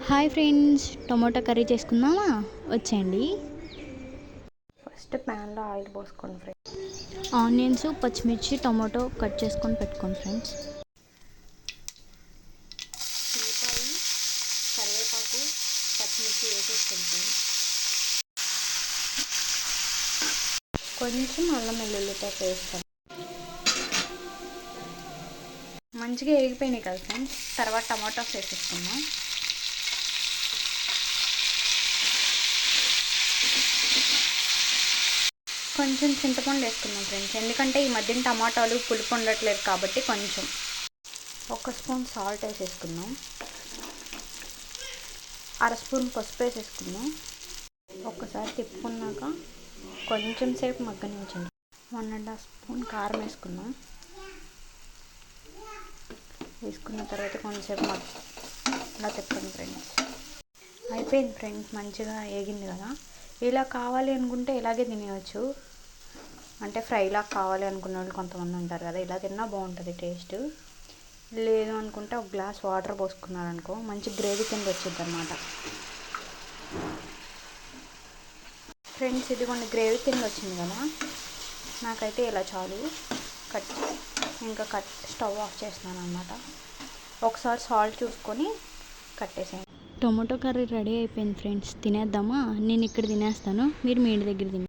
Hi friends, tomato curry చేసుకుందామా? వచ్చేయండి. First ప్యాన్లో ఆయిల్ పోసుకోండి ఫ్రెండ్స్. ఆనియన్స్, పచ్చిమిర్చి, టొమాటో కట్ చేసుకొని పెట్టుకోండి ఫ్రెండ్స్. ఉల్లిపాయ, కరివేపాకు, పచ్చిమిర్చి వేసేసుకోండి ఫ్రెండ్స్. కొంచెం అల్లం వెల్లుల్లిపాయ వేస్తాను. మంచిగా వేగిపోయినాయి కదా ఫ్రెండ్స్. తర్వాత టమాటోస్ వేసేసుకుందాం. కొంచెం చింతపండు వేసుకుందాం ఫ్రెండ్స్, ఎందుకంటే ఈ మధ్యన టమాటాలు పులుపు ఉండట్లేదు కాబట్టి కొంచెం. ఒక స్పూన్ సాల్ట్ వేసేసుకుందాం. అర స్పూన్ పసుపు వేసేసుకుందాం. ఒక్కసారి తిప్పుకున్నాక కొంచెం సేపు మగ్గనించండి. 1.5 స్పూన్ కారం వేసుకుందాం. వేసుకున్న తర్వాత కొంచెంసేపు ఇలా తిప్పండి ఫ్రెండ్స్. అయిపోయింది ఫ్రెండ్స్, మంచిగా వేగింది కదా. ఇలా కావాలి అనుకుంటే ఇలాగే తినేయచ్చు. అంటే ఫ్రైలా కావాలి అనుకున్న వాళ్ళు కొంతమంది ఉంటారు కదా, ఇలా తిన్నా బాగుంటుంది టేస్ట్. లేదు అనుకుంటే ఒక గ్లాస్ వాటర్ పోసుకున్నారనుకో మంచి గ్రేవీ కింద వచ్చింది అనమాట. ఫ్రెండ్స్, ఇదిగోండి గ్రేవీ కింద వచ్చింది కదా. నాకైతే ఇలా చాలు. స్టవ్ ఆఫ్ చేస్తున్నాను అనమాట. ఒకసారి సాల్ట్ చూసుకొని కట్టేసేయండి. టొమాటో కర్రీ రెడీ అయిపోయింది ఫ్రెండ్స్, తినేద్దామా? నేను ఇక్కడ తినేస్తాను, మీరు మీ ఇంటి దగ్గర తినండి.